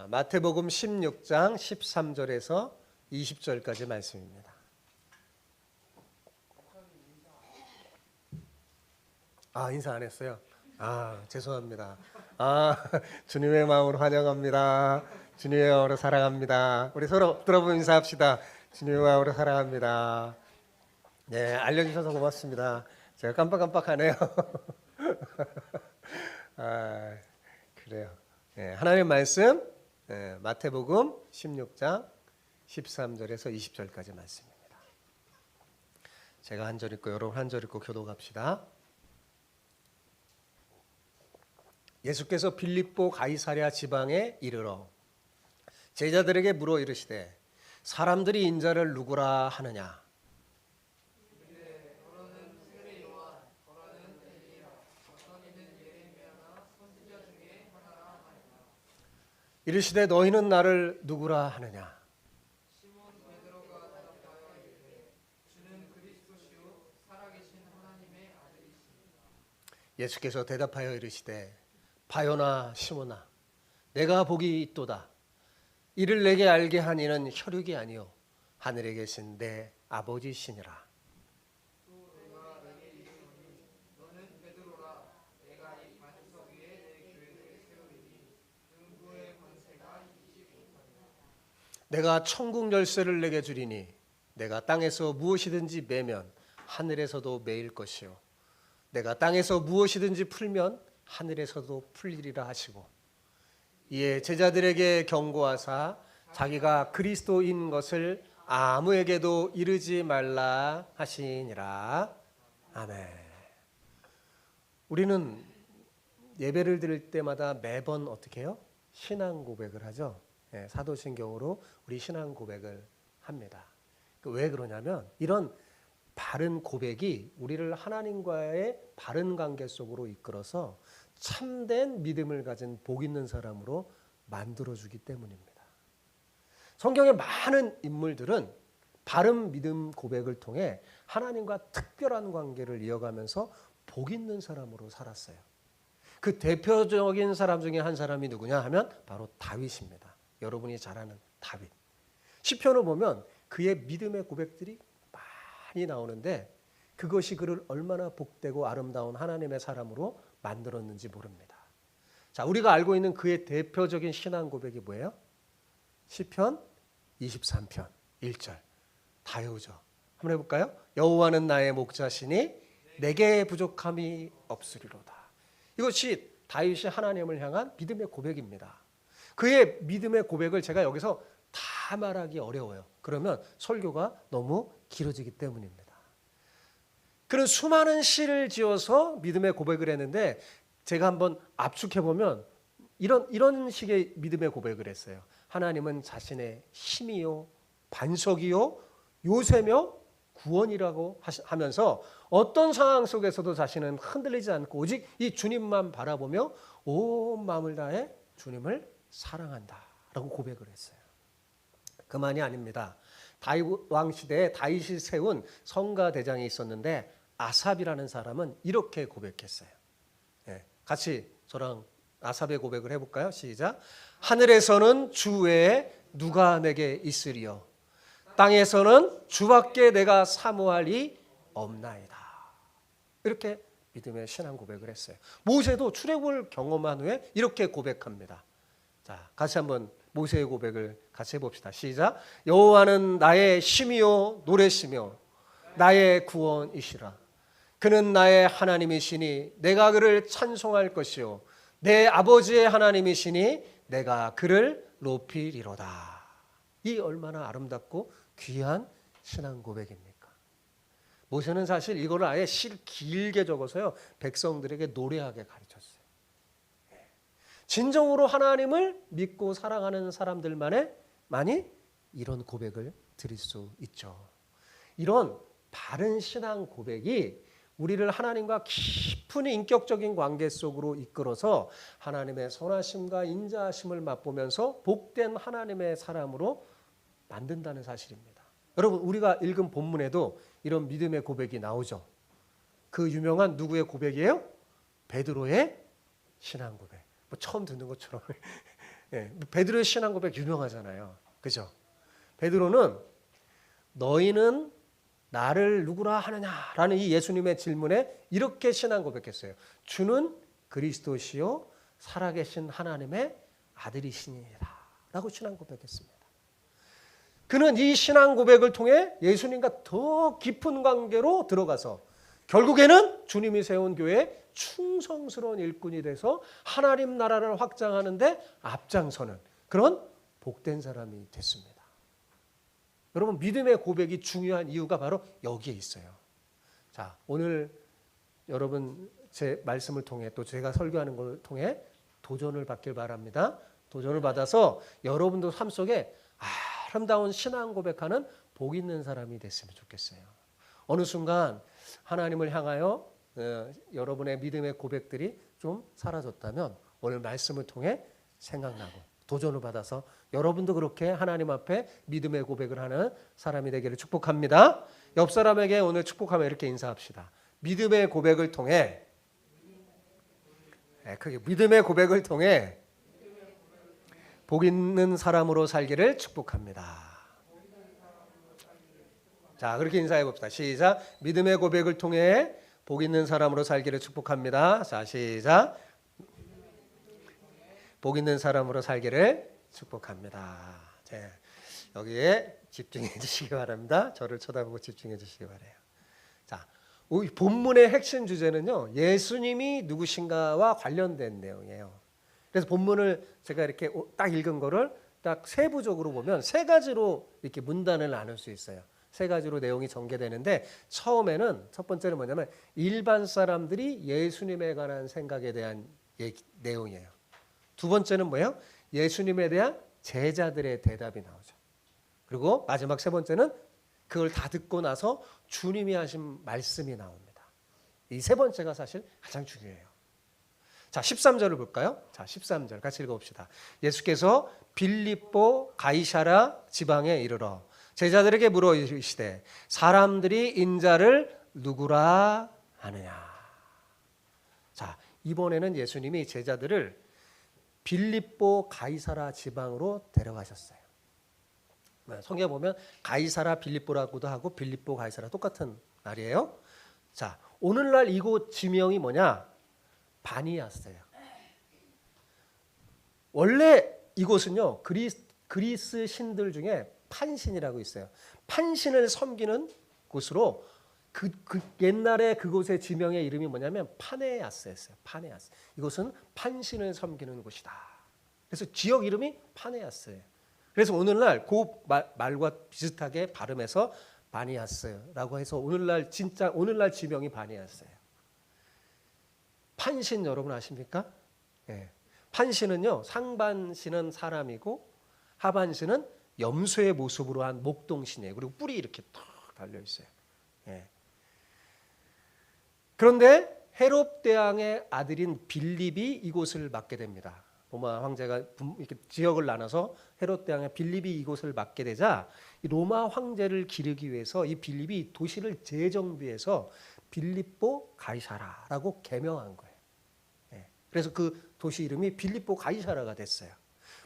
마태복음 16장 13절에서 20절까지 말씀입니다. 인사 안 했어요? 죄송합니다. 주님의 마음으로 환영합니다. 주님의 마음으로 사랑합니다. 우리 서로 들어보면 인사합시다. 주님의 마음으로 사랑합니다. 네, 알려주셔서 고맙습니다. 제가 깜빡깜빡하네요. 그래요. 네, 하나님의 말씀 마태복음 16장 13절에서 20절까지 말씀입니다. 제가 한 절 읽고 여러분 한 절 읽고 교독합시다. 예수께서 빌립보 가이사랴 지방에 이르러 제자들에게 물어 이르시되 사람들이 인자를 누구라 하느냐? 이르시되 너희는 나를 누구라 하느냐? 예수께서 대답하여 이르시되 바요나 시몬아 내가 복이 있도다. 이를 내게 알게 한 이는 혈육이 아니요 하늘에 계신 내 아버지시니라. 내가 천국 열쇠를 내게 주리니 내가 땅에서 무엇이든지 매면 하늘에서도 매일 것이요 내가 땅에서 무엇이든지 풀면 하늘에서도 풀리리라 하시고 이에 제자들에게 경고하사 자기가 그리스도인 것을 아무에게도 이르지 말라 하시니라. 아멘. 우리는 예배를 드릴 때마다 매번 어떻게 해요? 신앙 고백을 하죠. 사도신경으로 우리 신앙 고백을 합니다. 왜 그러냐면 이런 바른 고백이 우리를 하나님과의 바른 관계 속으로 이끌어서 참된 믿음을 가진 복 있는 사람으로 만들어주기 때문입니다. 성경의 많은 인물들은 바른 믿음 고백을 통해 하나님과 특별한 관계를 이어가면서 복 있는 사람으로 살았어요. 그 대표적인 사람 중에 한 사람이 누구냐 하면 바로 다윗입니다. 여러분이 잘 아는 다윗. 시편을 보면 그의 믿음의 고백들이 많이 나오는데 그것이 그를 얼마나 복되고 아름다운 하나님의 사람으로 만들었는지 모릅니다. 자, 우리가 알고 있는 그의 대표적인 신앙 고백이 뭐예요? 시편 23편 1절 다 외우죠. 한번 해볼까요? 여호와는 나의 목자시니 내게 부족함이 없으리로다. 이것이 다윗이 하나님을 향한 믿음의 고백입니다. 그의 믿음의 고백을 제가 여기서 다 말하기 어려워요. 그러면 설교가 너무 길어지기 때문입니다. 그런 수많은 시를 지어서 믿음의 고백을 했는데 제가 한번 압축해 보면 이런 식의 믿음의 고백을 했어요. 하나님은 자신의 힘이요 반석이요 요새며 구원이라고 하면서 어떤 상황 속에서도 자신은 흔들리지 않고 오직 이 주님만 바라보며 온 마음을 다해 주님을 사랑한다라고 고백을 했어요. 그만이 아닙니다. 다윗 왕 시대에 다윗이 세운 성가 대장이 있었는데 아삽이라는 사람은 이렇게 고백했어요. 같이 저랑 아삽의 고백을 해볼까요? 시작. 하늘에서는 주 외에 누가 내게 있으리요 땅에서는 주밖에 내가 사모할이 없나이다. 이렇게 믿음의 신앙 고백을 했어요. 모세도 출애굽을 경험한 후에 이렇게 고백합니다. 자, 같이 한번 모세의 고백을 같이 해봅시다. 시작. 여호와는 나의 힘이요 노래시며 나의 구원이시라. 그는 나의 하나님이시니 내가 그를 찬송할 것이요 내 아버지의 하나님이시니 내가 그를 높이리로다. 이 얼마나 아름답고 귀한 신앙 고백입니까? 모세는 사실 이거를 아예 실 길게 적어서요 백성들에게 노래하게 가르쳤어요. 진정으로 하나님을 믿고 사랑하는 사람들만이 이런 고백을 드릴 수 있죠. 이런 바른 신앙 고백이 우리를 하나님과 깊은 인격적인 관계 속으로 이끌어서 하나님의 선하심과 인자하심을 맛보면서 복된 하나님의 사람으로 만든다는 사실입니다. 여러분 우리가 읽은 본문에도 이런 믿음의 고백이 나오죠. 그 유명한 누구의 고백이에요? 베드로의 신앙 고백. 뭐 처음 듣는 것처럼 예, 베드로의 신앙 고백 유명하잖아요. 그죠? 베드로는 너희는 나를 누구라 하느냐라는 이 예수님의 질문에 이렇게 신앙 고백했어요. 주는 그리스도시요 살아계신 하나님의 아들이시니라 라고 신앙 고백했습니다. 그는 이 신앙 고백을 통해 예수님과 더 깊은 관계로 들어가서 결국에는 주님이 세운 교회의 충성스러운 일꾼이 돼서 하나님 나라를 확장하는 데 앞장서는 그런 복된 사람이 됐습니다. 여러분, 믿음의 고백이 중요한 이유가 바로 여기에 있어요. 자, 오늘 여러분 제 말씀을 통해 또 제가 설교하는 걸 통해 도전을 받길 바랍니다. 도전을 받아서 여러분도 삶 속에 아름다운 신앙 고백하는 복 있는 사람이 됐으면 좋겠어요. 어느 순간 하나님을 향하여 여러분의 믿음의 고백들이 좀 사라졌다면 오늘 말씀을 통해 생각나고 도전을 받아서 여러분도 그렇게 하나님 앞에 믿음의 고백을 하는 사람이 되기를 축복합니다. 옆 사람에게 오늘 축복하며 이렇게 인사합시다. 믿음의 고백을 통해 크게 믿음의 고백을 통해 복 있는 사람으로 살기를 축복합니다. 자, 그렇게 인사해 봅시다. 시작. 믿음의 고백을 통해 복 있는 사람으로 살기를 축복합니다. 자, 시작. 복 있는 사람으로 살기를 축복합니다. 네, 여기에 집중해 주시기 바랍니다. 저를 쳐다보고 집중해 주시기 바라요. 자, 이 본문의 핵심 주제는요, 예수님이 누구신가와 관련된 내용이에요. 그래서 본문을 제가 이렇게 딱 읽은 거를 딱 세부적으로 보면 세 가지로 이렇게 문단을 나눌 수 있어요. 세 가지로 내용이 전개되는데 처음에는 첫 번째는 뭐냐면 일반 사람들이 예수님에 관한 생각에 대한 내용이에요. 두 번째는 뭐예요? 예수님에 대한 제자들의 대답이 나오죠. 그리고 마지막 세 번째는 그걸 다 듣고 나서 주님이 하신 말씀이 나옵니다. 이 세 번째가 사실 가장 중요해요. 자, 13절을 볼까요? 자, 13절 같이 읽어봅시다. 예수께서 빌립보 가이사랴 지방에 이르러 제자들에게 물어 이르시되 사람들이 인자를 누구라 하느냐. 자, 이번에는 예수님이 제자들을 빌립보 가이사랴 지방으로 데려가셨어요. 성경에 보면 가이사랴 빌립보라고도 하고 빌립보 가이사랴 똑같은 말이에요. 자, 오늘날 이곳 지명이 뭐냐? 바니아스예요. 원래 이곳은요, 그리스 신들 중에 판신이라고 있어요. 판신을 섬기는 곳으로 그 옛날에 그곳의 지명의 이름이 뭐냐면 파네아스였어요. 파네아스. 이곳은 판신을 섬기는 곳이다. 그래서 지역 이름이 파네아스예요. 그래서 오늘날 그 말과 비슷하게 발음해서 바니아스라고 해서 오늘날 지명이 바니아스예요. 판신 여러분 아십니까? 예. 판신은요, 상반신은 사람이고 하반신은 염소의 모습으로 한 목동신이에요. 그리고 뿔이 이렇게 탁 달려 있어요. 예. 그런데 헤롯 대왕의 아들인 빌립이 이곳을 맡게 됩니다. 로마 황제가 이렇게 지역을 나눠서 헤롯 대왕의 빌립이 이곳을 맡게 되자 이 로마 황제를 기르기 위해서 이 빌립이 도시를 재정비해서 빌립보 가이사라라고 개명한 거예요. 예. 그래서 그 도시 이름이 빌립보 가이사라가 됐어요.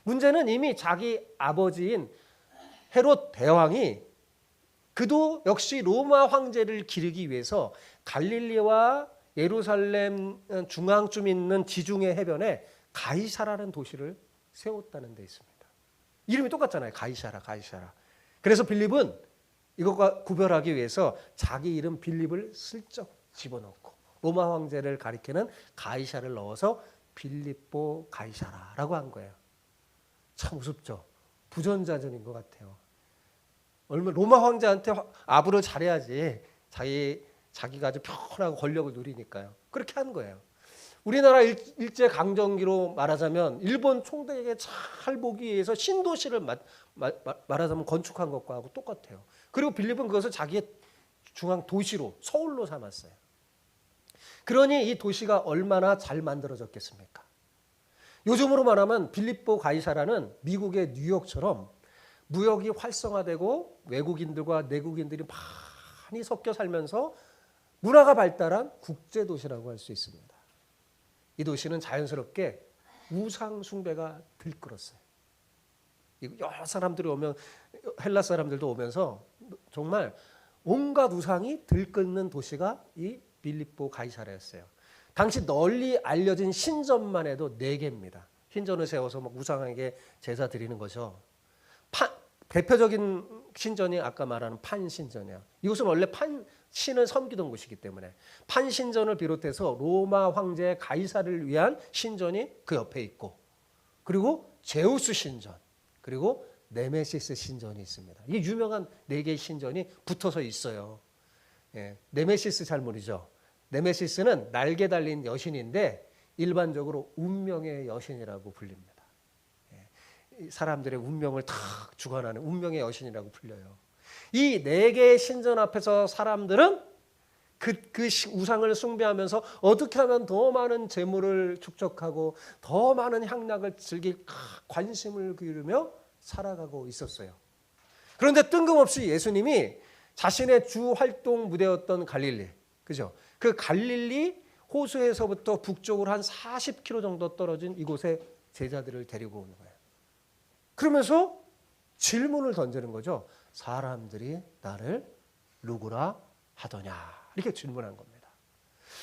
문제는 이미 자기 아버지인 헤롯 대왕이 그도 역시 로마 황제를 기르기 위해서 갈릴리와 예루살렘 중앙쯤 있는 지중해 해변에 가이사라는 도시를 세웠다는 데 있습니다. 이름이 똑같잖아요. 가이사라. 그래서 빌립은 이것과 구별하기 위해서 자기 이름 빌립을 슬쩍 집어넣고 로마 황제를 가리키는 가이사를 넣어서 빌립보 가이사라라고 한 거예요. 참 우습죠. 부전자전인 것 같아요. 얼마나 로마 황제한테 아부를 잘해야지 자기가 아주 편하고 권력을 누리니까요. 그렇게 한 거예요. 우리나라 일제 강점기로 말하자면 일본 총독에게 잘 보기 위해서 신도시를 말하자면 건축한 것과 하고 똑같아요. 그리고 빌립은 그것을 자기의 중앙 도시로 서울로 삼았어요. 그러니 이 도시가 얼마나 잘 만들어졌겠습니까? 요즘으로 말하면 빌립보 가이사라는 미국의 뉴욕처럼 무역이 활성화되고 외국인들과 내국인들이 많이 섞여 살면서 문화가 발달한 국제도시라고 할 수 있습니다. 이 도시는 자연스럽게 우상 숭배가 들끓었어요. 여러 사람들이 오면, 헬라 사람들도 오면서 정말 온갖 우상이 들끓는 도시가 이 빌립보 가이사랴였어요. 당시 널리 알려진 신전만 해도 4개입니다. 신전을 세워서 막 우상에게 제사 드리는 거죠. 대표적인 신전이 아까 말하는 판신전이에요. 이곳은 원래 신을 섬기던 곳이기 때문에 판신전을 비롯해서 로마 황제 가이사를 위한 신전이 그 옆에 있고, 그리고 제우스 신전, 그리고 네메시스 신전이 있습니다. 이게 유명한 4개의 신전이 붙어서 있어요. 예, 네메시스 잘 모르죠? 네메시스는 날개 달린 여신인데 일반적으로 운명의 여신이라고 불립니다. 예, 사람들의 운명을 다 주관하는 운명의 여신이라고 불려요. 이 4개의 신전 앞에서 사람들은 그 우상을 숭배하면서 어떻게 하면 더 많은 재물을 축적하고 더 많은 향락을 즐길 관심을 기울이며 살아가고 있었어요. 그런데 뜬금없이 예수님이 자신의 주 활동 무대였던 갈릴리, 그죠? 그 갈릴리 호수에서부터 북쪽으로 한 40km 정도 떨어진 이곳에 제자들을 데리고 오는 거예요. 그러면서 질문을 던지는 거죠. 사람들이 나를 누구라 하더냐? 이렇게 질문한 겁니다.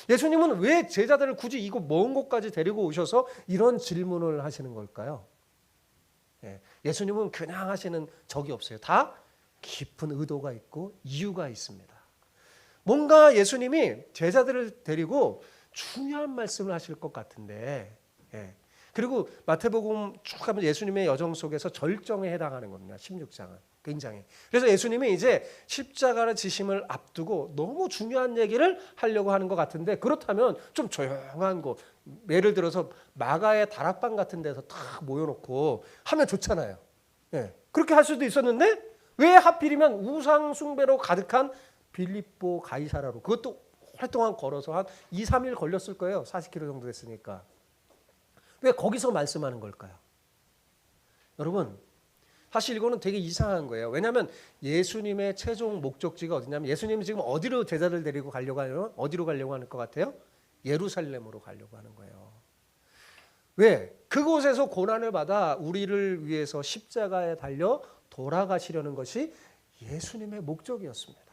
예수님은 왜 제자들을 굳이 이곳 먼 곳까지 데리고 오셔서 이런 질문을 하시는 걸까요? 예수님은 그냥 하시는 적이 없어요. 다 깊은 의도가 있고 이유가 있습니다. 뭔가 예수님이 제자들을 데리고 중요한 말씀을 하실 것 같은데, 그리고 마태복음 쭉 가면 예수님의 여정 속에서 절정에 해당하는 겁니다. 16장은 굉장히. 그래서 예수님이 이제 십자가를 지심을 앞두고 너무 중요한 얘기를 하려고 하는 것 같은데, 그렇다면 좀 조용한 곳, 예를 들어서 마가의 다락방 같은 데서 탁 모여놓고 하면 좋잖아요. 그렇게 할 수도 있었는데 왜 하필이면 우상 숭배로 가득한 빌립보 가이사라로, 그것도 오랫동안 걸어서 한 2, 3일 걸렸을 거예요. 40km 정도 됐으니까. 왜 거기서 말씀하는 걸까요? 여러분, 사실 이거는 되게 이상한 거예요. 왜냐하면 예수님의 최종 목적지가 어디냐면, 예수님이 지금 어디로 제자들 데리고 가려고 하면 어디로 가려고 하는 것 같아요? 예루살렘으로 가려고 하는 거예요. 왜? 그곳에서 고난을 받아 우리를 위해서 십자가에 달려 돌아가시려는 것이 예수님의 목적이었습니다.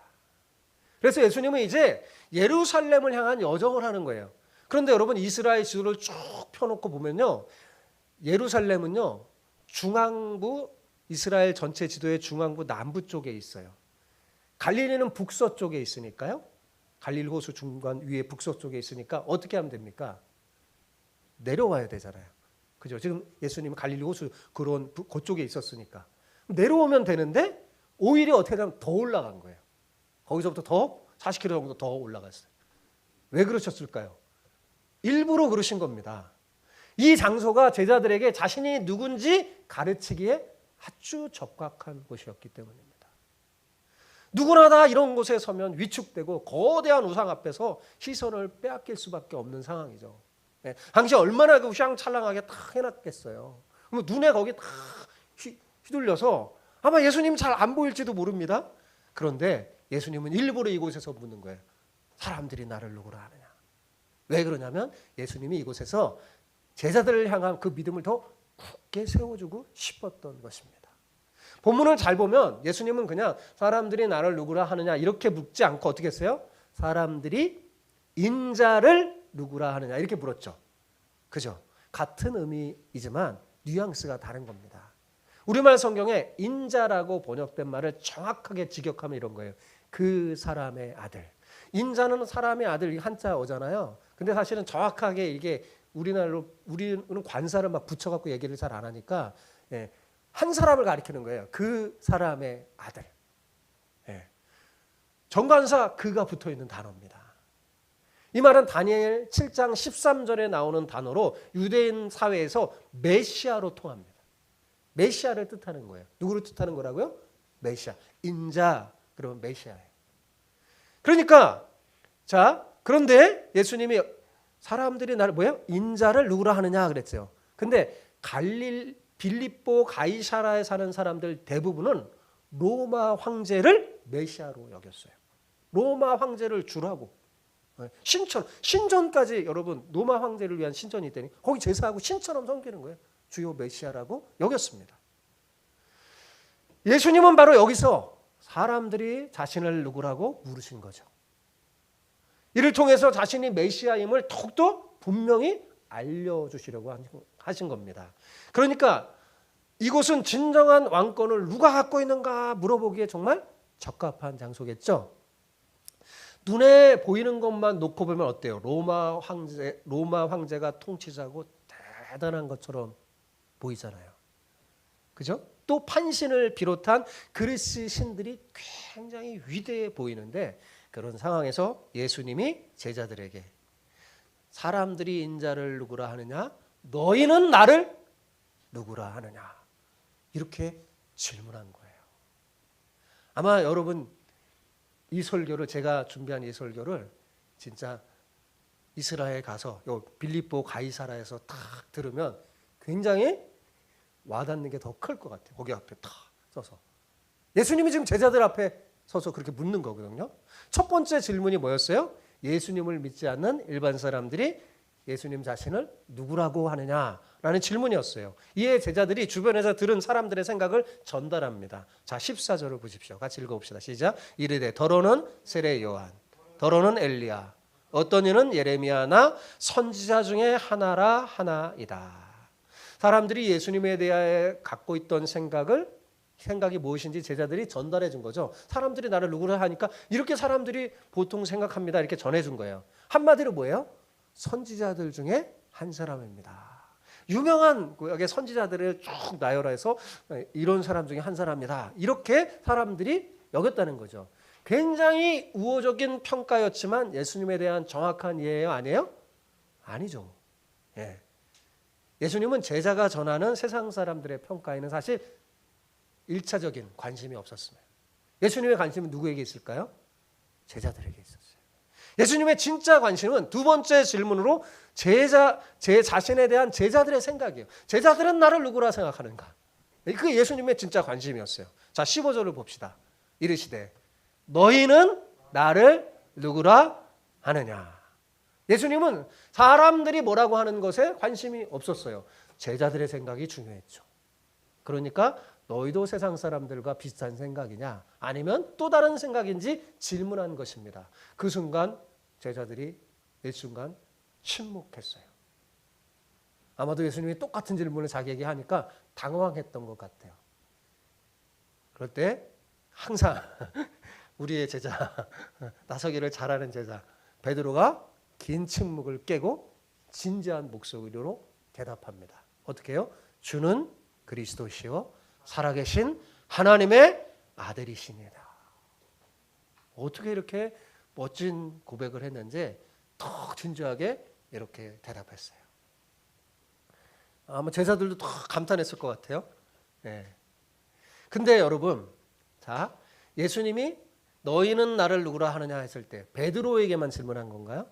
그래서 예수님은 이제 예루살렘을 향한 여정을 하는 거예요. 그런데 여러분, 이스라엘 지도를 쭉 펴놓고 보면요, 예루살렘은요 중앙부, 이스라엘 전체 지도의 중앙부 남부 쪽에 있어요. 갈릴리는 북서쪽에 있으니까요. 갈릴리 호수 중간 위에 북서쪽에 있으니까 어떻게 하면 됩니까? 내려와야 되잖아요. 그죠? 지금 예수님은 갈릴리 호수 그쪽에 있었으니까 내려오면 되는데 오히려 어떻게 하면 더 올라간 거예요. 거기서부터 더 40km 정도 더 올라갔어요. 왜 그러셨을까요? 일부러 그러신 겁니다. 이 장소가 제자들에게 자신이 누군지 가르치기에 아주 적합한 곳이었기 때문입니다. 누구나 다 이런 곳에 서면 위축되고 거대한 우상 앞에서 시선을 빼앗길 수밖에 없는 상황이죠. 당시 얼마나 그 휘황찬란하게 딱 해놨겠어요. 그럼 눈에 거기 다 휘둘려서 아마 예수님 잘 안 보일지도 모릅니다. 그런데 예수님은 일부러 이곳에서 묻는 거예요. 사람들이 나를 누구라 하느냐? 왜 그러냐면 예수님이 이곳에서 제자들을 향한 그 믿음을 더 굳게 세워주고 싶었던 것입니다. 본문을 잘 보면 예수님은 그냥 사람들이 나를 누구라 하느냐 이렇게 묻지 않고 어떻게 했어요? 사람들이 인자를 누구라 하느냐 이렇게 물었죠. 그죠? 같은 의미이지만 뉘앙스가 다른 겁니다. 우리말 성경에 인자라고 번역된 말을 정확하게 직역하면 이런 거예요. 그 사람의 아들. 인자는 사람의 아들, 한자어잖아요. 근데 사실은 정확하게 이게 우리는 관사를 막 붙여갖고 얘기를 잘 안 하니까 한 사람을 가리키는 거예요. 그 사람의 아들. 정관사 그가 붙어있는 단어입니다. 이 말은 다니엘 7장 13절에 나오는 단어로 유대인 사회에서 메시아로 통합니다. 메시아를 뜻하는 거예요. 누구를 뜻하는 거라고요? 메시아. 인자 그러면 메시아예요. 그러니까 자, 그런데 예수님이 사람들이 나를 인자를 누구라 하느냐 그랬어요. 근데 빌립보 가이사라에 사는 사람들 대부분은 로마 황제를 메시아로 여겼어요. 로마 황제를 주라고. 신전까지 여러분 로마 황제를 위한 신전이 있다니 거기 제사하고 신처럼 섬기는 거예요. 주요 메시아라고 여겼습니다. 예수님은 바로 여기서 사람들이 자신을 누구라고 물으신 거죠. 이를 통해서 자신이 메시아임을 더욱더 분명히 알려주시려고 하신 겁니다. 그러니까 이곳은 진정한 왕권을 누가 갖고 있는가 물어보기에 정말 적합한 장소겠죠. 눈에 보이는 것만 놓고 보면 어때요? 로마 황제가 통치자고 대단한 것처럼 보이잖아요. 그죠? 또 판신을 비롯한 그리스 신들이 굉장히 위대해 보이는데 그런 상황에서 예수님이 제자들에게 사람들이 인자를 누구라 하느냐? 너희는 나를 누구라 하느냐? 이렇게 질문한 거예요. 아마 여러분 이 설교를 제가 준비한 이 설교를 진짜 이스라엘 가서 요 빌립보 가이사라에서 딱 들으면 굉장히 와닿는 게 더 클 것 같아요. 거기 앞에 딱 서서 예수님이 지금 제자들 앞에 서서 그렇게 묻는 거거든요. 첫 번째 질문이 뭐였어요? 예수님을 믿지 않는 일반 사람들이 예수님 자신을 누구라고 하느냐라는 질문이었어요. 이에 제자들이 주변에서 들은 사람들의 생각을 전달합니다. 자, 14절을 보십시오. 같이 읽어봅시다. 시작. 이르되 더러는 세례 요한, 더러는 엘리야, 어떤 이는 예레미야나 선지자 중에 하나라 하나이다. 사람들이 예수님에 대해 갖고 있던 생각이 무엇인지 제자들이 전달해 준 거죠. 사람들이 나를 누구라 하니까 이렇게 사람들이 보통 생각합니다. 이렇게 전해 준 거예요. 한마디로 뭐예요? 선지자들 중에 한 사람입니다. 유명한 구약의 선지자들을 쭉 나열해서 이런 사람 중에 한 사람이다. 이렇게 사람들이 여겼다는 거죠. 굉장히 우호적인 평가였지만 예수님에 대한 정확한 이해예요? 아니에요? 아니죠. 예. 예수님은 제자가 전하는 세상 사람들의 평가에는 사실 1차적인 관심이 없었습니다. 예수님의 관심은 누구에게 있을까요? 제자들에게 있었어요. 예수님의 진짜 관심은 두 번째 질문으로 제 자신에 대한 제자들의 생각이에요. 제자들은 나를 누구라 생각하는가? 그게 예수님의 진짜 관심이었어요. 자, 15절을 봅시다. 이르시되 너희는 나를 누구라 하느냐? 예수님은 사람들이 뭐라고 하는 것에 관심이 없었어요. 제자들의 생각이 중요했죠. 그러니까 너희도 세상 사람들과 비슷한 생각이냐 아니면 또 다른 생각인지 질문한 것입니다. 그 순간 제자들이 일순간 침묵했어요. 아마도 예수님이 똑같은 질문을 자기에게 하니까 당황했던 것 같아요. 그럴 때 항상 우리의 제자, 나서기를 잘하는 제자 베드로가 긴 침묵을 깨고 진지한 목소리로 대답합니다. 어떻게 해요? 주는 그리스도시요 살아계신 하나님의 아들이시니다. 어떻게 이렇게 멋진 고백을 했는지 더 진지하게 이렇게 대답했어요. 아마 제자들도 더 감탄했을 것 같아요. 네. 근데 여러분, 자, 예수님이 너희는 나를 누구라 하느냐 했을 때 베드로에게만 질문한 건가요?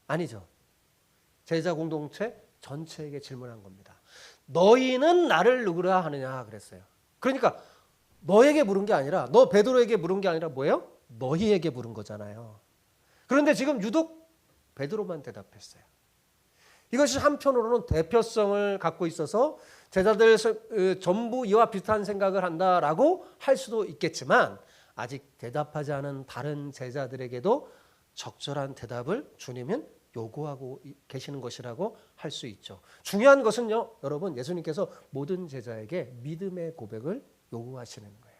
아니죠. 제자 공동체 전체에게 질문한 겁니다. 너희는 나를 누구라 하느냐 그랬어요. 그러니까 너에게 물은 게 아니라 너 베드로에게 물은 게 아니라 뭐예요? 너희에게 물은 거잖아요. 그런데 지금 유독 베드로만 대답했어요. 이것이 한편으로는 대표성을 갖고 있어서 제자들 전부 이와 비슷한 생각을 한다라고 할 수도 있겠지만 아직 대답하지 않은 다른 제자들에게도 적절한 대답을 주님은 요구하고 계시는 것이라고 할 수 있죠. 중요한 것은요, 여러분, 예수님께서 모든 제자에게 믿음의 고백을 요구하시는 거예요.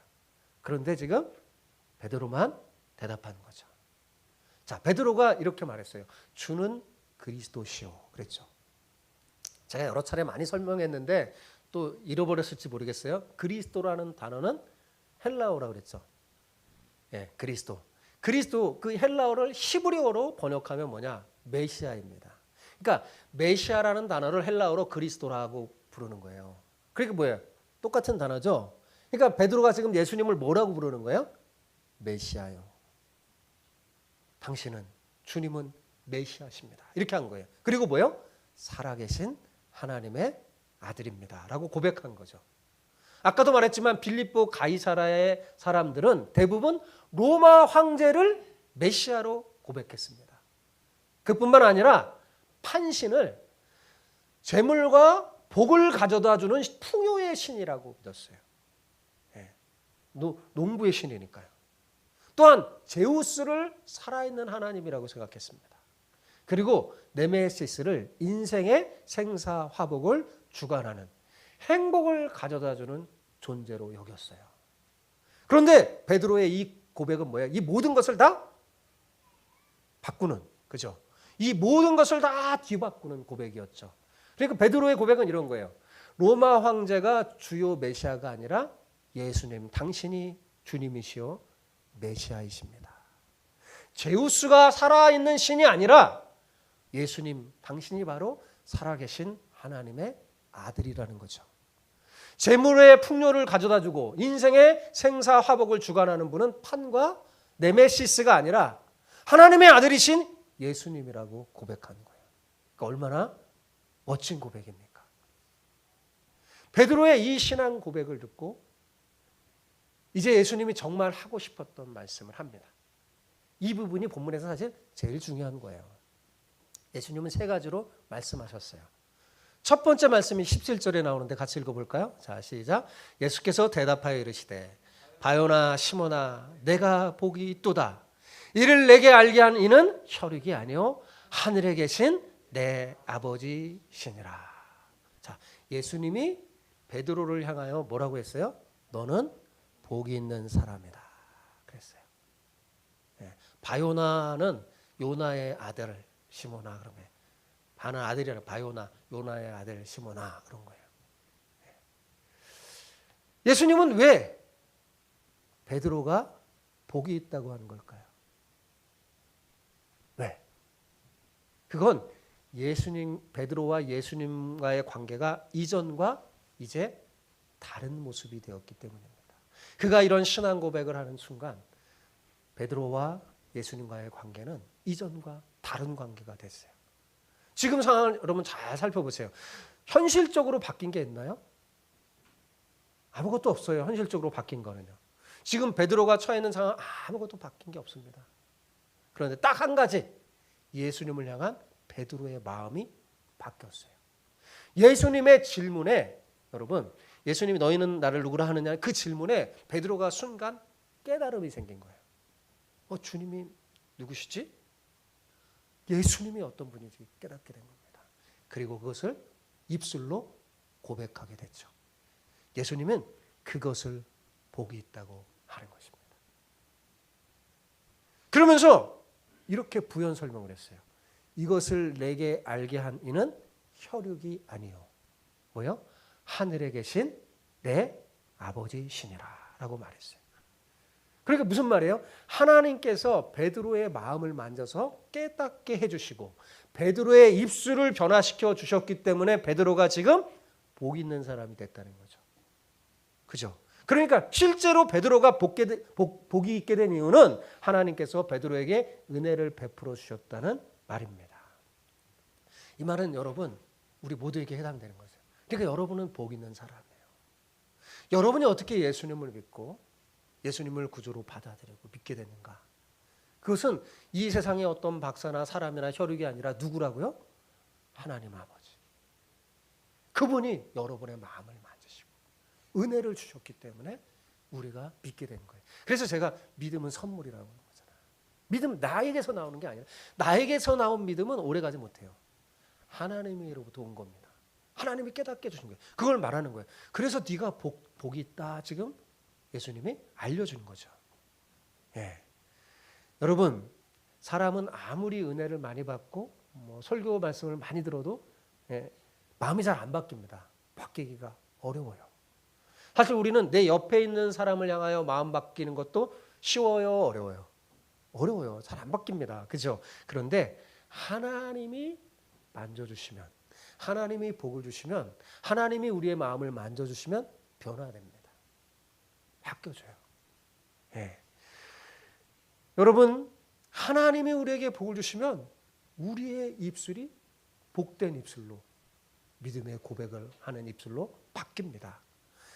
그런데 지금 베드로만 대답하는 거죠. 자, 베드로가 이렇게 말했어요. 주는 그리스도시요 그랬죠. 제가 여러 차례 많이 설명했는데 또 잃어버렸을지 모르겠어요. 그리스도라는 단어는 헬라어라고 그랬죠. 예, 그리스도. 그 헬라어를 히브리어로 번역하면 뭐냐? 메시아입니다. 그러니까 메시아라는 단어를 헬라어로 그리스도라고 부르는 거예요. 그러니까 뭐예요? 똑같은 단어죠. 그러니까 베드로가 지금 예수님을 뭐라고 부르는 거예요? 메시아요. 당신은 주님은 메시아십니다. 이렇게 한 거예요. 그리고 뭐예요? 살아계신 하나님의 아들입니다. 라고 고백한 거죠. 아까도 말했지만 빌립보 가이사라의 사람들은 대부분 로마 황제를 메시아로 고백했습니다. 그뿐만 아니라 판신을 재물과 복을 가져다 주는 풍요의 신이라고 믿었어요. 예. 농부의 신이니까요. 또한 제우스를 살아있는 하나님이라고 생각했습니다. 그리고 네메시스를 인생의 생사화복을 주관하는 행복을 가져다 주는 존재로 여겼어요. 그런데 베드로의 이 고백은 뭐예요? 이 모든 것을 다 바꾸는, 그죠? 이 모든 것을 다 뒤바꾸는 고백이었죠. 그러니까 베드로의 고백은 이런 거예요. 로마 황제가 주요 메시아가 아니라 예수님, 당신이 주님이시요 메시아이십니다. 제우스가 살아있는 신이 아니라 예수님, 당신이 바로 살아계신 하나님의 아들이라는 거죠. 재물의 풍요를 가져다주고 인생의 생사화복을 주관하는 분은 판과 네메시스가 아니라 하나님의 아들이신 예수님이라고 고백한 거예요. 그러니까 얼마나 멋진 고백입니까? 베드로의 이 신앙 고백을 듣고 이제 예수님이 정말 하고 싶었던 말씀을 합니다. 이 부분이 본문에서 사실 제일 중요한 거예요. 예수님은 세 가지로 말씀하셨어요. 첫 번째 말씀이 17절에 나오는데 같이 읽어볼까요? 자, 시작. 예수께서 대답하여 이르시되 바요나 시몬아 내가 복이 있도다. 이를 내게 알게 한 이는 혈육이 아니요 하늘에 계신 내 아버지시니라. 자, 예수님이 베드로를 향하여 뭐라고 했어요? 너는 복이 있는 사람이다 그랬어요. 네, 바요나는 요나의 아들 시모나 그러면 바는 아들이라 바요나 요나의 아들 시모나 그런 거예요. 예수님은 왜 베드로가 복이 있다고 하는 걸까요? 왜? 그건 예수님 베드로와 예수님과의 관계가 이전과 이제 다른 모습이 되었기 때문입니다. 그가 이런 신앙 고백을 하는 순간 베드로와 예수님과의 관계는 이전과 다른 관계가 됐어요. 지금 상황을 여러분 잘 살펴보세요. 현실적으로 바뀐 게 있나요? 아무것도 없어요. 현실적으로 바뀐 거는요. 지금 베드로가 처해 있는 상황 아무것도 바뀐 게 없습니다. 그런데 딱 한 가지 예수님을 향한 베드로의 마음이 바뀌었어요. 예수님의 질문에 여러분 예수님이 너희는 나를 누구라 하느냐 그 질문에 베드로가 순간 깨달음이 생긴 거예요. 주님이 누구시지? 예수님이 어떤 분인지 깨닫게 된 겁니다. 그리고 그것을 입술로 고백하게 됐죠. 예수님은 그것을 복이 있다고 하는 것입니다. 그러면서 이렇게 부연 설명을 했어요. 이것을 내게 알게 한 이는 혈육이 아니요. 뭐요? 하늘에 계신 내 아버지시니라 라고 말했어요. 그러니까 무슨 말이에요? 하나님께서 베드로의 마음을 만져서 깨닫게 해주시고 베드로의 입술을 변화시켜 주셨기 때문에 베드로가 지금 복 있는 사람이 됐다는 거죠. 그죠? 그러니까 실제로 베드로가 복이 있게 된 이유는 하나님께서 베드로에게 은혜를 베풀어 주셨다는 말입니다. 이 말은 여러분 우리 모두에게 해당되는 거죠. 그러니까 여러분은 복 있는 사람이에요. 여러분이 어떻게 예수님을 믿고 예수님을 구주로 받아들이고 믿게 되는가? 그것은 이 세상의 어떤 박사나 사람이나 혈육이 아니라 누구라고요? 하나님 아버지. 그분이 여러분의 마음을 만지시고 은혜를 주셨기 때문에 우리가 믿게 된 거예요. 그래서 제가 믿음은 선물이라고 하는 거잖아요. 믿음은 나에게서 나오는 게 아니라 나에게서 나온 믿음은 오래가지 못해요. 하나님으로부터 온 겁니다. 하나님이 깨닫게 해주신 거예요. 그걸 말하는 거예요. 그래서 네가 복이 있다 지금 예수님이 알려주는 거죠. 예. 여러분 사람은 아무리 은혜를 많이 받고 설교 말씀을 많이 들어도 마음이 잘 안 바뀝니다. 바뀌기가 어려워요. 사실 우리는 내 옆에 있는 사람을 향하여 마음 바뀌는 것도 쉬워요, 어려워요? 어려워요. 잘 안 바뀝니다. 그죠? 그런데 하나님이 만져주시면 하나님이 복을 주시면 하나님이 우리의 마음을 만져주시면 변화됩니다. 바뀌어져요. 예. 여러분 하나님이 우리에게 복을 주시면 우리의 입술이 복된 입술로 믿음의 고백을 하는 입술로 바뀝니다.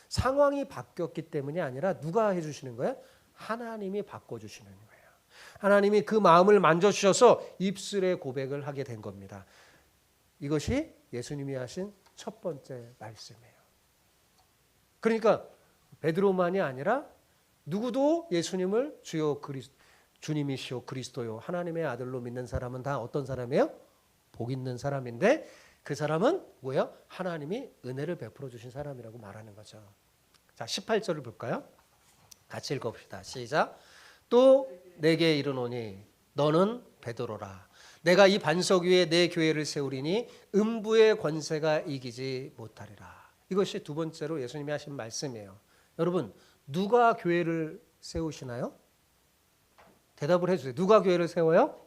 상황이 바뀌었기 때문이 아니라 누가 해주시는 거예요? 하나님이 바꿔주시는 거예요. 하나님이 그 마음을 만져주셔서 입술의 고백을 하게 된 겁니다. 이것이 예수님이 하신 첫 번째 말씀이에요. 그러니까 베드로만이 아니라 누구도 예수님을 주님이시오 그리스도요 하나님의 아들로 믿는 사람은 다 어떤 사람이에요? 복 있는 사람인데 그 사람은 뭐예요? 하나님이 은혜를 베풀어 주신 사람이라고 말하는 거죠. 자, 18절을 볼까요? 같이 읽어봅시다. 시작. 또 내게 이르노니 너는 베드로라. 내가 이 반석 위에 내 교회를 세우리니 음부의 권세가 이기지 못하리라. 이것이 두 번째로 예수님이 하신 말씀이에요. 여러분, 누가 교회를 세우시나요? 대답을 해주세요. 누가 교회를 세워요?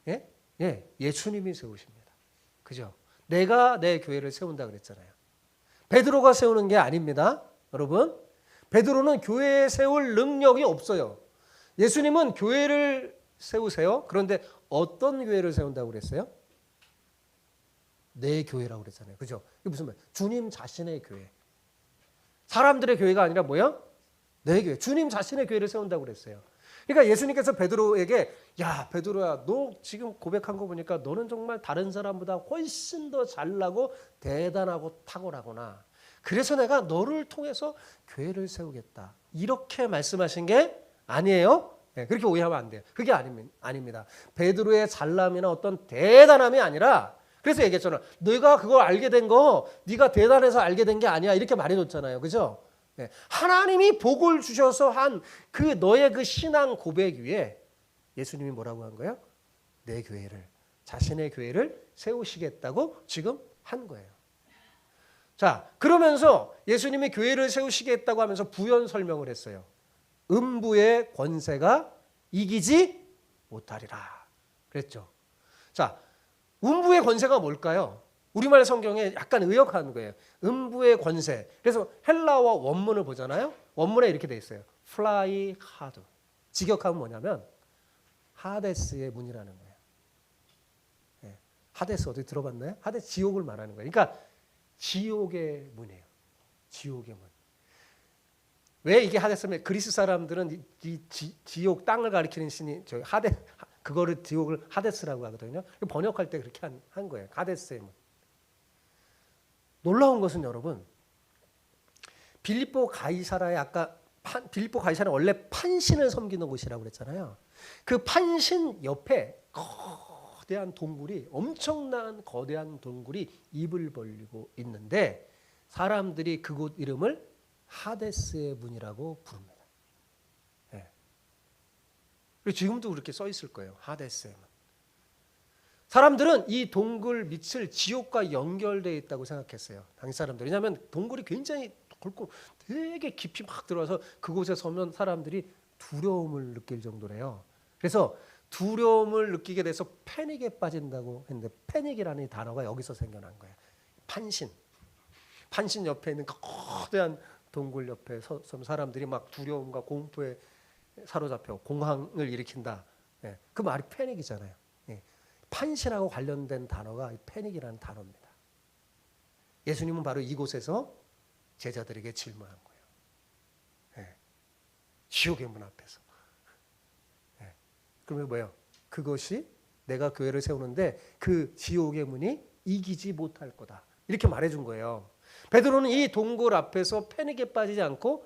예? 예, 예수님이 세우십니다. 그죠? 내가 내 교회를 세운다 그랬잖아요. 베드로가 세우는 게 아닙니다. 여러분, 베드로는 교회에 세울 능력이 없어요. 예수님은 교회를 세우세요. 그런데 어떤 교회를 세운다고 그랬어요? 내 교회라고 그랬잖아요. 그죠? 이게 무슨 말? 주님 자신의 교회. 사람들의 교회가 아니라 뭐야? 내 교회. 주님 자신의 교회를 세운다고 그랬어요. 그러니까 예수님께서 베드로에게 야 베드로야 너 지금 고백한 거 보니까 너는 정말 다른 사람보다 훨씬 더 잘나고 대단하고 탁월하구나. 그래서 내가 너를 통해서 교회를 세우겠다. 이렇게 말씀하신 게 아니에요. 네, 그렇게 오해하면 안 돼요. 그게 아닙니다. 베드로의 잘남이나 어떤 대단함이 아니라 그래서 얘기했잖아. 네가 그걸 알게 된 거 네가 대단해서 알게 된 게 아니야. 이렇게 말해줬잖아요. 그죠? 네, 하나님이 복을 주셔서 한 그 너의 그 신앙 고백 위에 예수님이 뭐라고 한 거예요? 내 교회를 자신의 교회를 세우시겠다고 지금 한 거예요. 자, 그러면서 예수님이 교회를 세우시겠다고 하면서 부연 설명을 했어요. 음부의 권세가 이기지 못하리라 그랬죠. 자, 음부의 권세가 뭘까요? 우리말 성경에 약간 의역한 거예요. 음부의 권세. 그래서 헬라어 원문을 보잖아요. 원문에 이렇게 돼 있어요. fly hard. 직역하면 뭐냐면 하데스의 문이라는 거예요. 네. 하데스 어디 들어봤나요? 하데스 지옥을 말하는 거예요. 그러니까 지옥의 문이에요. 지옥의 문. 왜 이게 하데스면 그리스 사람들은 이 지옥 땅을 가리키는 신이 저 그거를 지옥을 하데스라고 하거든요. 번역할 때 그렇게 한 거예요. 하데스의 문. 놀라운 것은 여러분 빌립보 가이사라의 아까 빌립보 가이사라는 원래 판신을 섬기는 곳이라고 그랬잖아요. 그 판신 옆에 거대한 동굴이 엄청난 거대한 동굴이 입을 벌리고 있는데 사람들이 그곳 이름을 하데스의 문이라고 부릅니다. 네. 그리고 지금도 그렇게 써 있을 거예요. 하데스의 문. 사람들은 이 동굴 밑을 지옥과 연결되어 있다고 생각했어요. 당시 사람들. 왜냐하면 동굴이 굉장히 굵고 되게 깊이 막 들어와서 그곳에 서면 사람들이 두려움을 느낄 정도래요. 그래서 두려움을 느끼게 돼서 패닉에 빠진다고 했는데 패닉이라는 단어가 여기서 생겨난 거예요. 판신. 판신 옆에 있는 거대한 동굴 옆에 서면 사람들이 막 두려움과 공포에 사로잡혀 공황을 일으킨다. 예, 그 말이 패닉이잖아요. 예. 판신하고 관련된 단어가 패닉이라는 단어입니다. 예수님은 바로 이곳에서 제자들에게 질문한 거예요. 예. 지옥의 문 앞에서. 예. 그러면 뭐예요? 그것이 내가 교회를 세우는데 그 지옥의 문이 이기지 못할 거다. 이렇게 말해준 거예요. 베드로는 이 동굴 앞에서 패닉에 빠지지 않고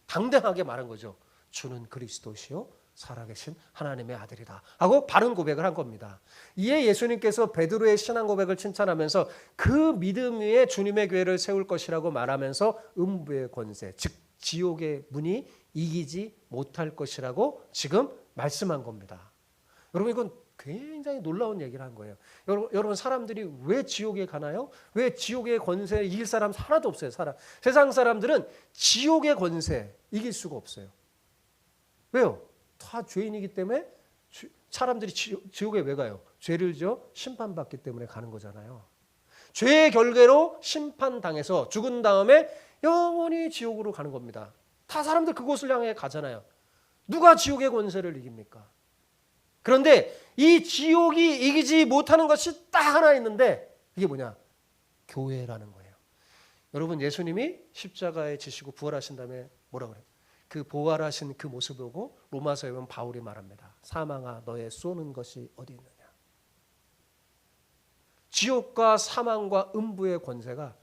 당당하게 말한 거죠. 주는 그리스도시요 살아계신 하나님의 아들이다 하고 바른 고백을 한 겁니다. 이에 예수님께서 베드로의 신앙 고백을 칭찬하면서 그 믿음 위에 주님의 교회를 세울 것이라고 말하면서 음부의 권세 즉 지옥의 문이 이기지 못할 것이라고 지금 말씀한 겁니다. 여러분 이건 굉장히 놀라운 얘기를 한 거예요. 여러분 사람들이 왜 지옥에 가나요? 왜 지옥의 권세 이길 사람 하나도 없어요. 세상 사람들은 지옥의 권세 이길 수가 없어요. 왜요? 다 죄인이기 때문에 사람들이 지옥에 왜 가요? 죄를 지어 심판받기 때문에 가는 거잖아요. 죄의 결과로 심판당해서 죽은 다음에 영원히 지옥으로 가는 겁니다. 다 사람들 그곳을 향해 가잖아요. 누가 지옥의 권세를 이깁니까? 그런데 이 지옥이 이기지 못하는 것이 딱 하나 있는데 이게 뭐냐? 교회라는 거예요. 여러분 예수님이 십자가에 지시고 부활하신 다음에 뭐라 그래요? 그 부활하신 그 모습을 보고 로마서에 보면 바울이 말합니다. 사망아 너의 쏘는 것이 어디 있느냐. 지옥과 사망과 음부의 권세가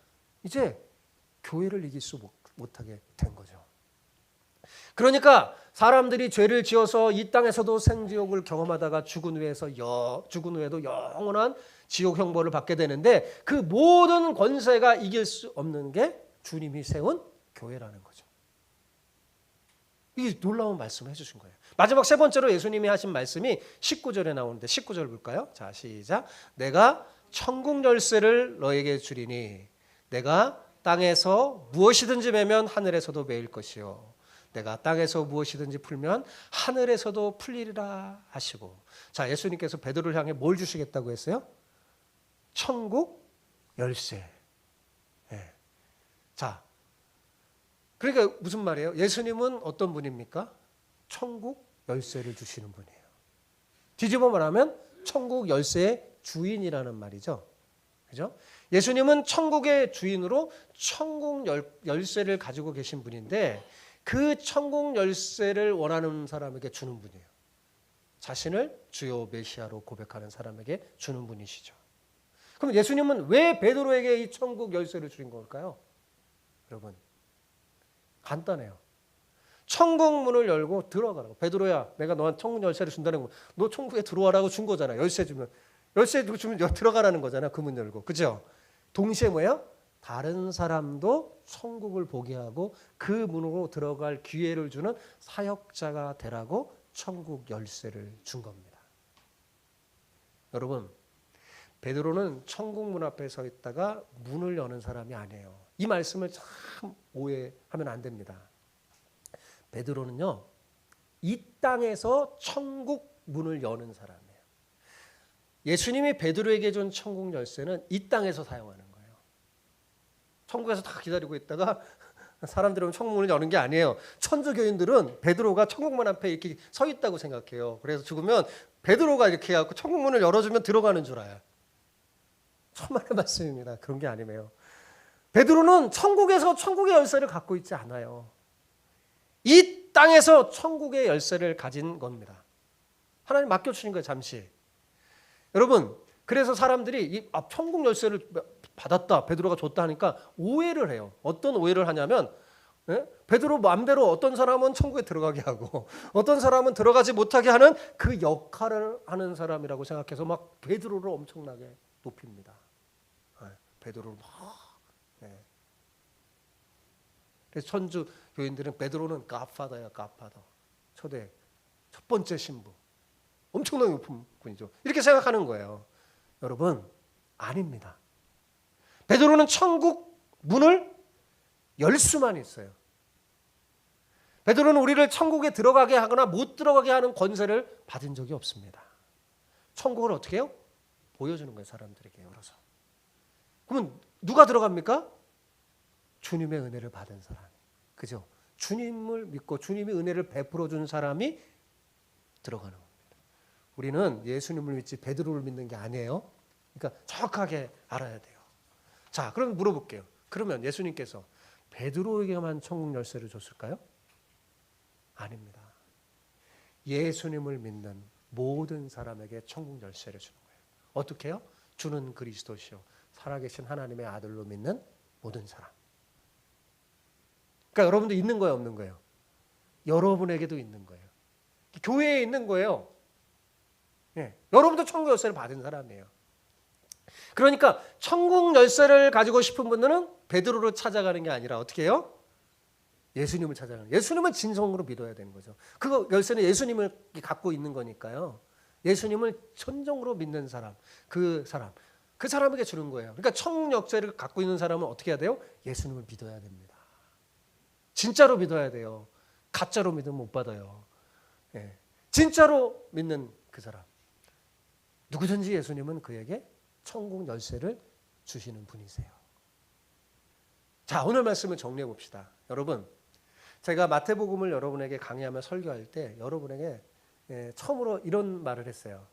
이제 교회를 이길 수 못하게 된 거죠. 그러니까 사람들이 죄를 지어서 이 땅에서도 생지옥을 경험하다가 죽은 후에도 영원한 지옥 형벌을 받게 되는데 그 모든 권세가 이길 수 없는 게 주님이 세운 교회라는 거죠. 이게 놀라운 말씀을 해주신 거예요. 마지막 세 번째로 예수님이 하신 말씀이 19절에 나오는데 19절 볼까요? 자, 시작. 내가 천국 열쇠를 너에게 주리니 내가 땅에서 무엇이든지 매면 하늘에서도 매일 것이요 내가 땅에서 무엇이든지 풀면 하늘에서도 풀리리라 하시고. 자, 예수님께서 베드로를 향해 뭘 주시겠다고 했어요? 천국 열쇠. 네. 자, 그러니까 무슨 말이에요? 예수님은 어떤 분입니까? 천국 열쇠를 주시는 분이에요. 뒤집어 말하면 천국 열쇠의 주인이라는 말이죠. 그죠? 예수님은 천국의 주인으로 천국 열쇠를 가지고 계신 분인데 그 천국 열쇠를 원하는 사람에게 주는 분이에요. 자신을 주요 메시아로 고백하는 사람에게 주는 분이시죠. 그럼 예수님은 왜 베드로에게 이 천국 열쇠를 주신 걸까요? 여러분, 간단해요. 천국 문을 열고 들어가라고. 베드로야, 내가 너한테 천국 열쇠를 준다는 거. 너 천국에 들어와라고 준 거잖아. 열쇠 주면 들어가라는 거잖아. 그 문 열고. 그죠? 동시에 뭐예요? 다른 사람도 천국을 보게 하고 그 문으로 들어갈 기회를 주는 사역자가 되라고 천국 열쇠를 준 겁니다. 여러분, 베드로는 천국 문 앞에 서 있다가 문을 여는 사람이 아니에요. 이 말씀을 참 오해하면 안 됩니다. 베드로는요, 이 땅에서 천국 문을 여는 사람이에요. 예수님이 베드로에게 준 천국 열쇠는 이 땅에서 사용하는 거예요. 천국에서 다 기다리고 있다가 사람들은 천국 문을 여는 게 아니에요. 천주교인들은 베드로가 천국 문 앞에 이렇게 서 있다고 생각해요. 그래서 죽으면 베드로가 이렇게 해갖고 천국 문을 열어주면 들어가는 줄 알아요. 천만의 말씀입니다. 그런 게 아니에요. 베드로는 천국에서 천국의 열쇠를 갖고 있지 않아요. 이 땅에서 천국의 열쇠를 가진 겁니다. 하나님 맡겨주신 거예요. 잠시. 여러분, 그래서 사람들이 천국 열쇠를 받았다, 베드로가 줬다 하니까 오해를 해요. 어떤 오해를 하냐면 베드로 마음대로 어떤 사람은 천국에 들어가게 하고 어떤 사람은 들어가지 못하게 하는 그 역할을 하는 사람이라고 생각해서 막 베드로를 엄청나게 높입니다. 베드로를 막. 그래서 천주 교인들은 베드로는 갓파더야, 갓파더. 초대 첫 번째 신부. 엄청나게 높은 분이죠. 이렇게 생각하는 거예요. 여러분, 아닙니다. 베드로는 천국 문을 열 수만 있어요. 베드로는 우리를 천국에 들어가게 하거나 못 들어가게 하는 권세를 받은 적이 없습니다. 천국을 어떻게 해요? 보여주는 거예요. 사람들에게 열어서. 그러면 누가 들어갑니까? 주님의 은혜를 받은 사람. 그죠? 주님을 믿고 주님이 은혜를 베풀어 준 사람이 들어가는 겁니다. 우리는 예수님을 믿지 베드로를 믿는 게 아니에요. 그러니까 정확하게 알아야 돼요. 자, 그럼 물어볼게요. 그러면 예수님께서 베드로에게만 천국 열쇠를 줬을까요? 아닙니다. 예수님을 믿는 모든 사람에게 천국 열쇠를 주는 거예요. 어떻게 해요? 주는 그리스도시요 살아계신 하나님의 아들로 믿는 모든 사람. 그러니까 여러분도 있는 거예요, 없는 거예요? 여러분에게도 있는 거예요. 교회에 있는 거예요. 예, 여러분도 천국 열쇠를 받은 사람이에요. 그러니까 천국 열쇠를 가지고 싶은 분들은 베드로를 찾아가는 게 아니라 어떻게 해요? 예수님을 찾아가는 거예요. 예수님은 진성으로 믿어야 되는 거죠. 그 열쇠는 예수님을 갖고 있는 거니까요. 예수님을 천정으로 믿는 사람, 그 사람에게 주는 거예요. 그러니까 천국 열쇠를 갖고 있는 사람은 어떻게 해야 돼요? 예수님을 믿어야 됩니다. 진짜로 믿어야 돼요. 가짜로 믿으면 못 받아요. 예. 진짜로 믿는 그 사람. 누구든지 예수님은 그에게 천국 열쇠를 주시는 분이세요. 자, 오늘 말씀을 정리해 봅시다. 여러분, 제가 마태복음을 여러분에게 강의하며 설교할 때 여러분에게 처음으로 이런 말을 했어요.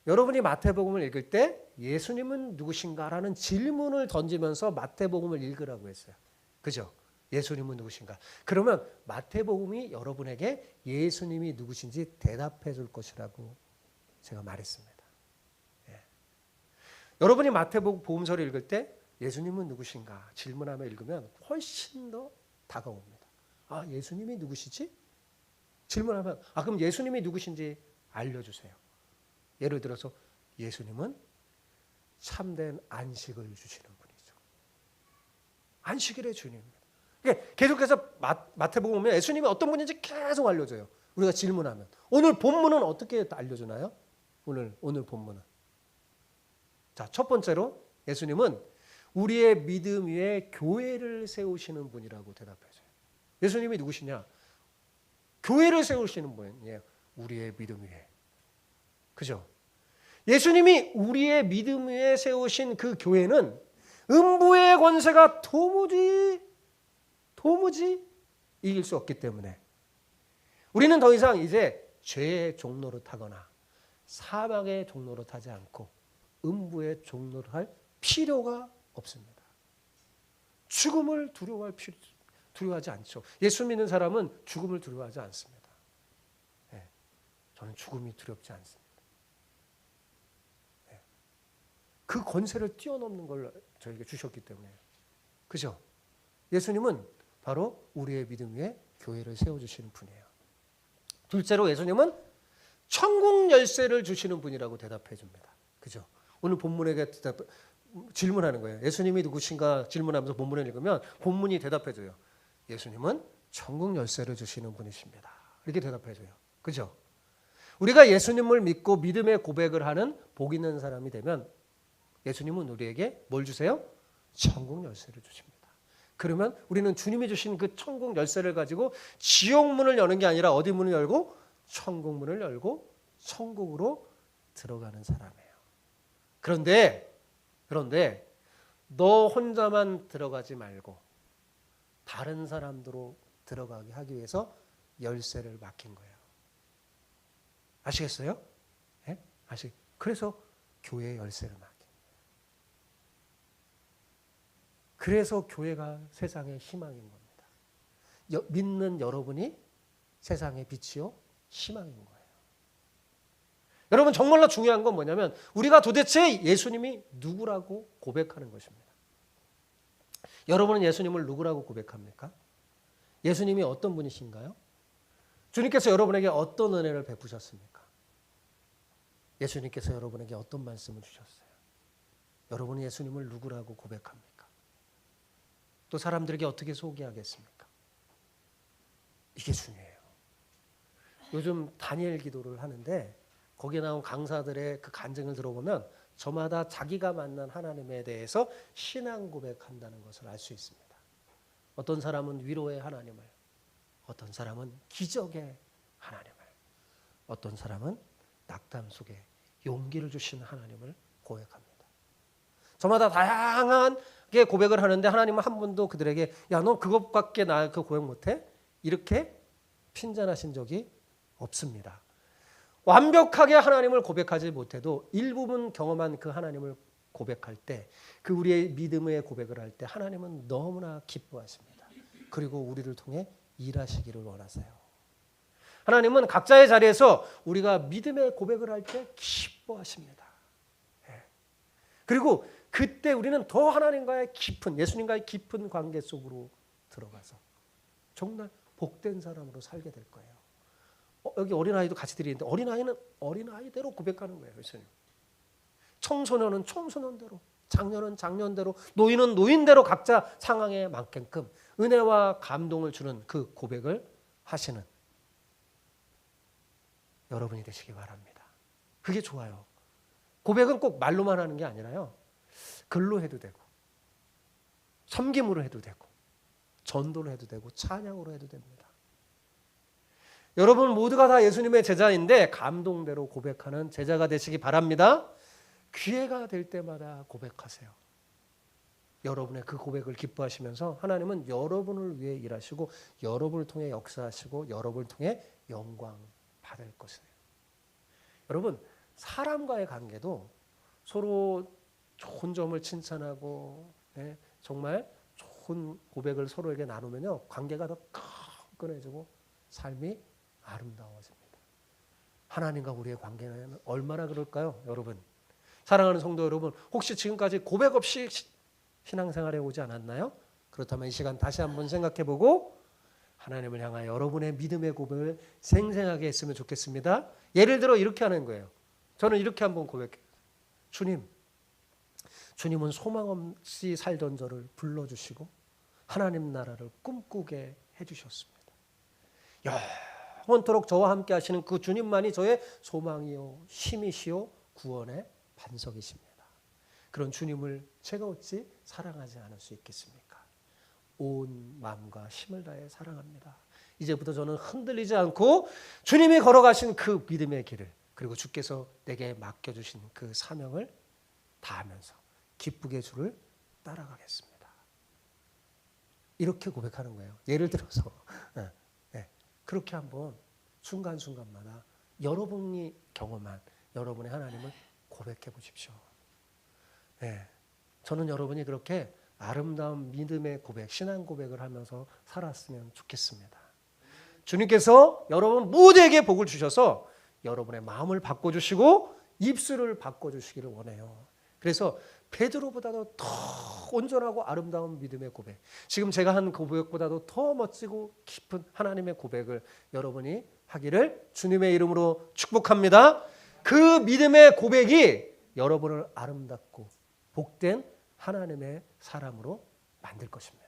여러분이 마태복음을 읽을 때 예수님은 누구신가라는 질문을 던지면서 마태복음을 읽으라고 했어요. 그죠? 예수님은 누구신가? 그러면 마태복음이 여러분에게 예수님이 누구신지 대답해 줄 것이라고 제가 말했습니다. 예. 여러분이 마태복음 복음서를 읽을 때 예수님은 누구신가 질문하며 읽으면 훨씬 더 다가옵니다. 아, 예수님이 누구시지? 질문하면 그럼 예수님이 누구신지 알려주세요. 예를 들어서 예수님은 참된 안식을 주시는 분이죠. 안식일의 주님입니다. 그러니까 계속해서 마태복음 보면 예수님이 어떤 분인지 계속 알려줘요. 우리가 질문하면. 오늘 본문은 어떻게 알려주나요? 오늘 본문은. 자, 첫 번째로 예수님은 우리의 믿음 위에 교회를 세우시는 분이라고 대답해줘요. 예수님이 누구시냐? 교회를 세우시는 분이에요. 우리의 믿음 위에. 그죠? 예수님이 우리의 믿음 위에 세우신 그 교회는 음부의 권세가 도무지 이길 수 없기 때문에 우리는 더 이상 이제 죄의 종로를 타거나 사망의 종로를 타지 않고 음부의 종로를 할 필요가 없습니다. 죽음을 두려워하지 않죠. 예수 믿는 사람은 죽음을 두려워하지 않습니다. 네, 저는 죽음이 두렵지 않습니다. 네, 그 권세를 뛰어넘는 걸 저에게 주셨기 때문에. 그죠? 예수님은 바로 우리의 믿음 위에 교회를 세워주시는 분이에요. 둘째로 예수님은 천국 열쇠를 주시는 분이라고 대답해 줍니다. 그죠? 오늘 본문에게 질문하는 거예요. 예수님이 누구신가 질문하면서 본문을 읽으면 본문이 대답해 줘요. 예수님은 천국 열쇠를 주시는 분이십니다. 이렇게 대답해 줘요. 그죠? 우리가 예수님을 믿고 믿음의 고백을 하는 복 있는 사람이 되면 예수님은 우리에게 뭘 주세요? 천국 열쇠를 주십니다. 그러면 우리는 주님이 주신 그 천국 열쇠를 가지고 지옥 문을 여는 게 아니라 어디 문을 열고? 천국 문을 열고 천국으로 들어가는 사람이에요. 그런데 너 혼자만 들어가지 말고 다른 사람들로 들어가게 하기 위해서 열쇠를 맡긴 거예요. 아시겠어요? 네? 그래서 교회의 열쇠를 맡긴 거예요. 그래서 교회가 세상의 희망인 겁니다. 믿는 여러분이 세상의 빛이요 희망인 거예요. 여러분 정말로 중요한 건 뭐냐면 우리가 도대체 예수님이 누구라고 고백하는 것입니다. 여러분은 예수님을 누구라고 고백합니까? 예수님이 어떤 분이신가요? 주님께서 여러분에게 어떤 은혜를 베푸셨습니까? 예수님께서 여러분에게 어떤 말씀을 주셨어요? 여러분은 예수님을 누구라고 고백합니까? 또 사람들에게 어떻게 소개하겠습니까? 이게 중요해요. 요즘 다니엘 기도를 하는데 거기에 나온 강사들의 그 간증을 들어보면 저마다 자기가 만난 하나님에 대해서 신앙 고백한다는 것을 알 수 있습니다. 어떤 사람은 위로의 하나님을, 어떤 사람은 기적의 하나님을, 어떤 사람은 낙담 속에 용기를 주신 하나님을 고백합니다. 저마다 다양하게 고백을 하는데 하나님은 한 번도 그들에게 야, 너 그것밖에 나 그 고백 못해? 이렇게 핀잔하신 적이 없습니다. 완벽하게 하나님을 고백하지 못해도 일부분 경험한 그 하나님을 고백할 때, 그 우리의 믿음의 고백을 할 때 하나님은 너무나 기뻐하십니다. 그리고 우리를 통해 일하시기를 원하세요. 하나님은 각자의 자리에서 우리가 믿음의 고백을 할 때 기뻐하십니다. 그리고 그때 우리는 더 하나님과의 깊은, 예수님과의 깊은 관계 속으로 들어가서 정말 복된 사람으로 살게 될 거예요. 여기 어린아이도 같이 드리는데 어린아이는 어린아이대로 고백하는 거예요. 예수님. 청소년은 청소년대로, 장년은 장년대로, 노인은 노인대로 각자 상황에 맞게끔 은혜와 감동을 주는 그 고백을 하시는 여러분이 되시기 바랍니다. 그게 좋아요. 고백은 꼭 말로만 하는 게 아니라요. 글로 해도 되고, 섬김으로 해도 되고, 전도로 해도 되고, 찬양으로 해도 됩니다. 여러분 모두가 다 예수님의 제자인데 감동대로 고백하는 제자가 되시기 바랍니다. 기회가 될 때마다 고백하세요. 여러분의 그 고백을 기뻐하시면서 하나님은 여러분을 위해 일하시고 여러분을 통해 역사하시고 여러분을 통해 영광 받을 것이에요. 여러분 사람과의 관계도 서로 좋은 점을 칭찬하고 정말 좋은 좋은 고백을 서로에게 나누면요, 관계가 더 끈끈해지고 삶이 아름다워집니다. 하나님과 우리의 관계는 얼마나 그럴까요, 여러분? 사랑하는 성도 여러분, 혹시 지금까지 고백 없이 신앙생활에 오지 않았나요? 그렇다면 이 시간 다시 한번 생각해보고 하나님을 향하여 여러분의 믿음의 고백을 생생하게 했으면 좋겠습니다. 예를 들어 이렇게 하는 거예요. 저는 이렇게 한번 고백해요. 주님은 소망 없이 살던 저를 불러주시고 하나님 나라를 꿈꾸게 해주셨습니다. 영원토록 저와 함께 하시는 그 주님만이 저의 소망이요 힘이시요 구원의 반석이십니다. 그런 주님을 제가 어찌 사랑하지 않을 수 있겠습니까? 온 마음과 힘을 다해 사랑합니다. 이제부터 저는 흔들리지 않고 주님이 걸어가신 그 믿음의 길을, 그리고 주께서 내게 맡겨주신 그 사명을 다하면서 기쁘게 주를 따라가겠습니다. 이렇게 고백하는 거예요. 예를 들어서 그렇게 한번 순간순간마다 여러분이 경험한 여러분의 하나님을 고백해 보십시오. 저는 여러분이 그렇게 아름다운 믿음의 고백, 신앙 고백을 하면서 살았으면 좋겠습니다. 주님께서 여러분 모두에게 복을 주셔서 여러분의 마음을 바꿔주시고 입술을 바꿔주시기를 원해요. 그래서 베드로보다도 더 온전하고 아름다운 믿음의 고백, 지금 제가 한 고백보다도 더 멋지고 깊은 하나님의 고백을 여러분이 하기를 주님의 이름으로 축복합니다. 그 믿음의 고백이 여러분을 아름답고 복된 하나님의 사람으로 만들 것입니다.